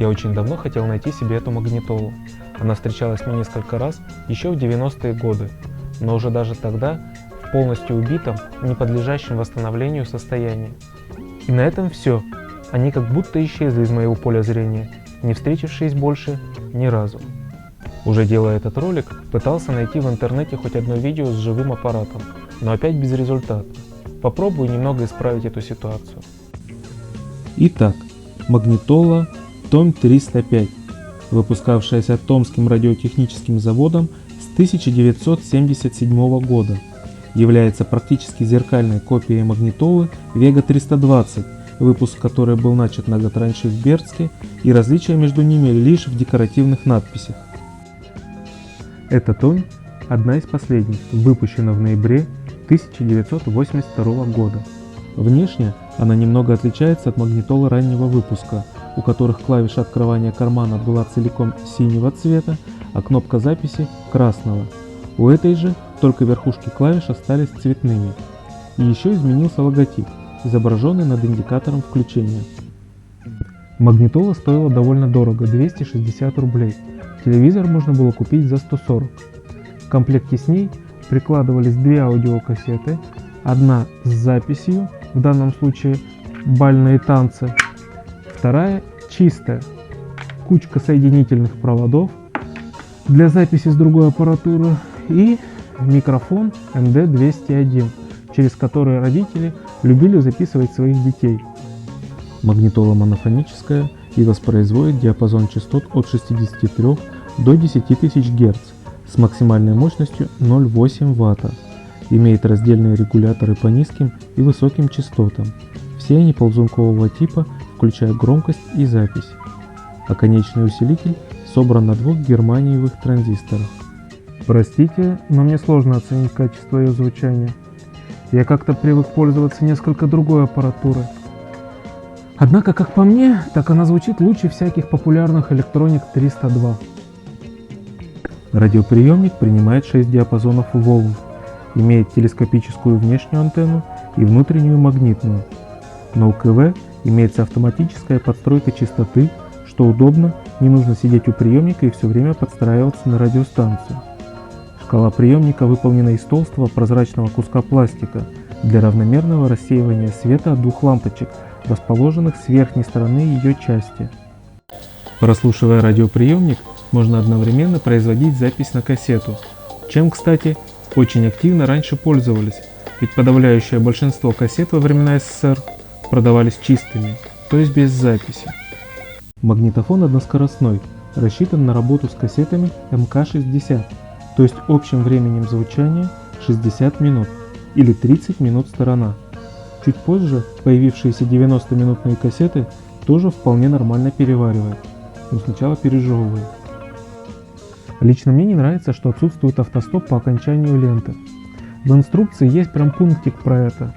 Я очень давно хотел найти себе эту магнитолу. Она встречалась мне несколько раз еще в 90-е годы, но уже даже тогда в полностью убитом, не подлежащем восстановлению состоянии. И на этом все. Они как будто исчезли из моего поля зрения, не встретившись больше ни разу. Уже делая этот ролик, пытался найти в интернете хоть одно видео с живым аппаратом, но опять безрезультатно. Попробую немного исправить эту ситуацию. Итак, магнитола Том 305, выпускавшаяся Томским радиотехническим заводом с 1977 года, является практически зеркальной копией магнитолы Vega 320, выпуск которой был начат на год раньше в Бердске, и различия между ними лишь в декоративных надписях. Эта Том – одна из последних, выпущена в ноябре 1982 года. Внешне она немного отличается от магнитолы раннего выпуска, у которых клавиша открывания кармана была целиком синего цвета, а кнопка записи – красного. У этой же только верхушки клавиш остались цветными. И еще изменился логотип, изображенный над индикатором включения. Магнитола стоила довольно дорого – 260 рублей. Телевизор можно было купить за 140. В комплекте с ней прикладывались две аудиокассеты, одна с записью, в данном случае бальные танцы, вторая чистая, кучка соединительных проводов для записи с другой аппаратуры и микрофон MD201, через который родители любили записывать своих детей. Магнитола монофоническая и воспроизводит диапазон частот от 63 до 10 тысяч Гц с максимальной мощностью 0,8 Вт. Имеет раздельные регуляторы по низким и высоким частотам. Все они ползункового типа, включая громкость и запись. А конечный усилитель собран на двух германиевых транзисторах. Простите, но мне сложно оценить качество ее звучания. Я как-то привык пользоваться несколько другой аппаратурой. Однако, как по мне, так она звучит лучше всяких популярных Electronic 302. Радиоприемник принимает 6 диапазонов волн, имеет телескопическую внешнюю антенну и внутреннюю магнитную. На УКВ имеется автоматическая подстройка частоты, что удобно, не нужно сидеть у приемника и все время подстраиваться на радиостанцию. Шкала приемника выполнена из толстого прозрачного куска пластика для равномерного рассеивания света от двух лампочек, расположенных с верхней стороны ее части. Прослушивая радиоприемник, можно одновременно производить запись на кассету, чем, кстати, очень активно раньше пользовались, ведь подавляющее большинство кассет во времена СССР продавались чистыми, то есть без записи. Магнитофон односкоростной, рассчитан на работу с кассетами МК-60, то есть общим временем звучания 60 минут или 30 минут сторона. Чуть позже появившиеся 90-минутные кассеты тоже вполне нормально переваривает, но сначала пережевывает. Лично мне не нравится, что отсутствует автостоп по окончанию ленты. В инструкции есть прям пунктик про это.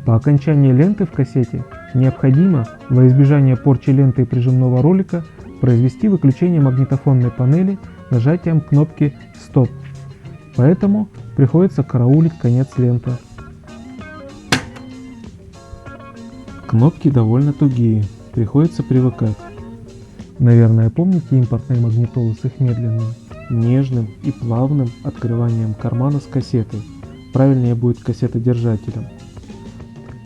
По окончании ленты в кассете необходимо, во избежание порчи ленты и прижимного ролика, произвести выключение магнитофонной панели нажатием кнопки «Стоп». Поэтому приходится караулить конец ленты. Кнопки довольно тугие, приходится привыкать. Наверное, помните импортные магнитолы с их медленным, нежным и плавным открыванием кармана с кассетой, правильнее будет кассетодержателем.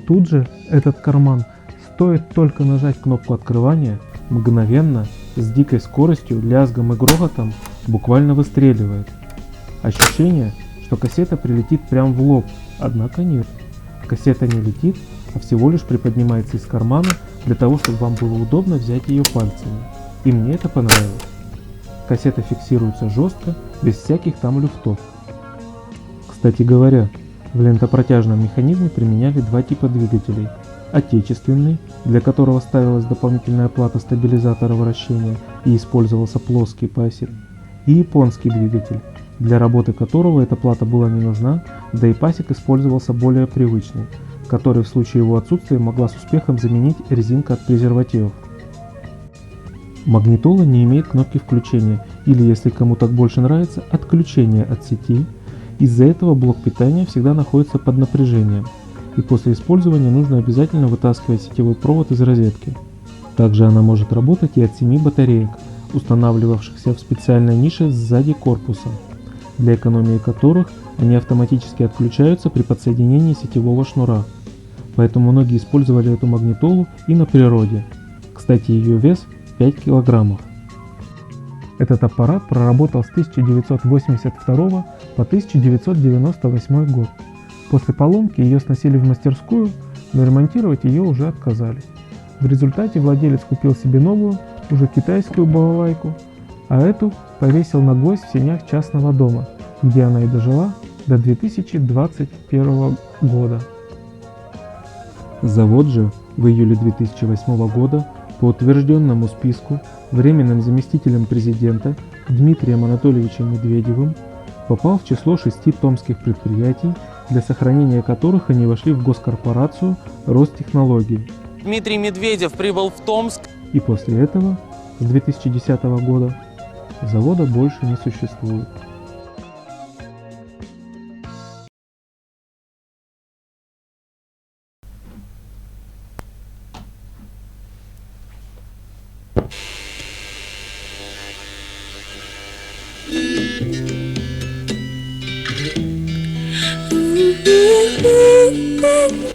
Тут же этот карман, стоит только нажать кнопку открывания, мгновенно, с дикой скоростью, лязгом и грохотом буквально выстреливает. Ощущение, что кассета прилетит прямо в лоб, однако нет. Кассета не летит, а всего лишь приподнимается из кармана для того, чтобы вам было удобно взять ее пальцами. И мне это понравилось. Кассета фиксируется жестко, без всяких там люфтов. Кстати говоря, в лентопротяжном механизме применяли два типа двигателей. Отечественный, для которого ставилась дополнительная плата стабилизатора вращения и использовался плоский пасек, и японский двигатель, для работы которого эта плата была не нужна, да и пасек использовался более привычный, который в случае его отсутствия могла с успехом заменить резинка от презервативов. Магнитола не имеет кнопки включения или, если кому так больше нравится, отключения от сети. Из-за этого блок питания всегда находится под напряжением, и после использования нужно обязательно вытаскивать сетевой провод из розетки. Также она может работать и от 7 батареек, устанавливавшихся в специальной нише сзади корпуса, для экономии которых они автоматически отключаются при подсоединении сетевого шнура. Поэтому многие использовали эту магнитолу и на природе. Кстати, ее вес 5 килограммов. Этот аппарат проработал с 1982 по 1998 год. После поломки ее сносили в мастерскую, но ремонтировать ее уже отказались. В результате владелец купил себе новую, уже китайскую балалайку, а эту повесил на гвоздь в сенях частного дома, где она и дожила до 2021 года. Завод же в июле 2008 года по утвержденному списку временным заместителем президента Дмитрием Анатольевичем Медведевым попал в число 6 томских предприятий, для сохранения которых они вошли в госкорпорацию Ростехнологии. Дмитрий Медведев прибыл в Томск. И после этого, с 2010 года, завода больше не существует.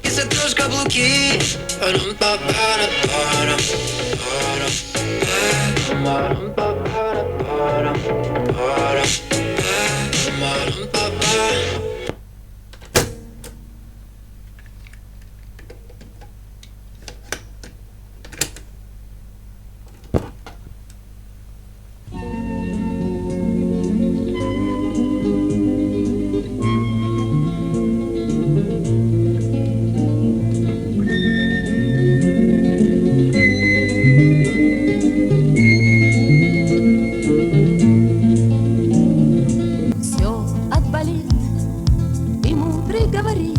Если трешь каблуки, Все отболит, и мудрый говорит,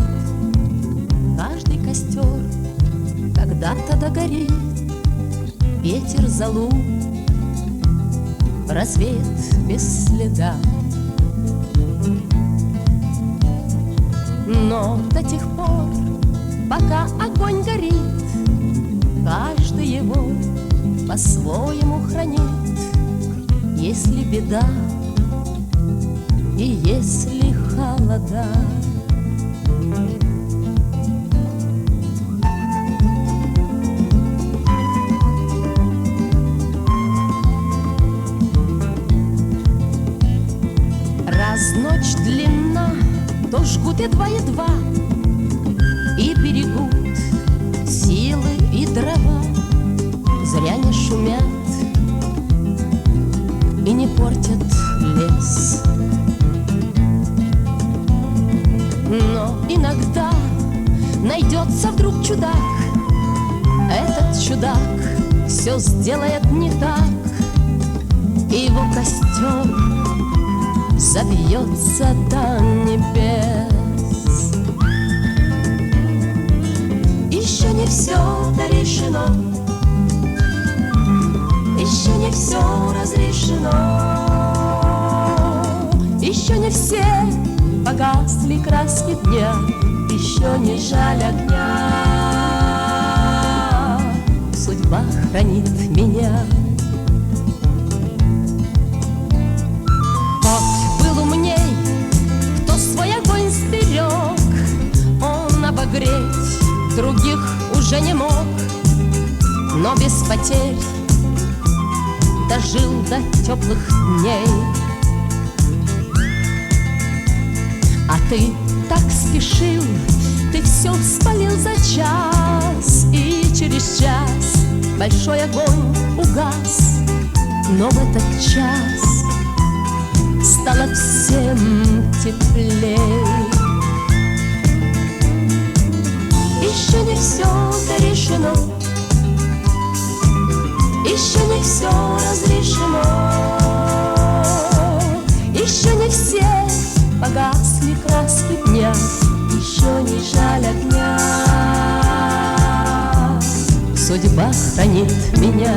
каждый костер когда-то догорит. Ветер залу, рассвет без следа. Но до тех пор, пока огонь горит, каждый его по-своему хранит. Если беда и если холода, раз ночь длинна, то жгут едва-едва и берегут силы и дрова. Зря не шумят и не портят лес. Но иногда найдется вдруг чудак. Этот чудак все сделает не так, и его костер забьется до небес. Еще не все дорешено, еще не все разрешено, еще не все погасли краски дня, еще не жаль огня. Судьба хранит меня. Тот был умней, кто свой огонь сберег, он обогреть других уже не мог, но без потерь дожил до теплых дней. А ты так спешил, ты все спалил за час, и через час большой огонь угас. Но в этот час стало всем теплей. Еще не все дорешено, еще не все разрешено, еще не все погасли краски дня, еще не жаль огня. Судьба хранит меня.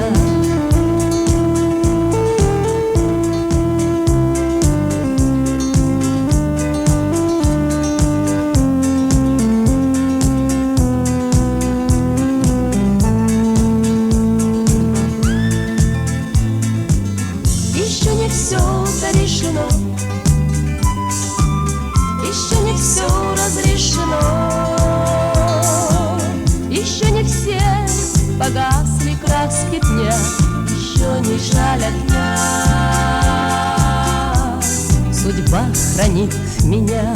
Еще не все решено, еще не все разрешено, еще не все погасли краски дня, еще не жалят нас. Судьба хранит меня.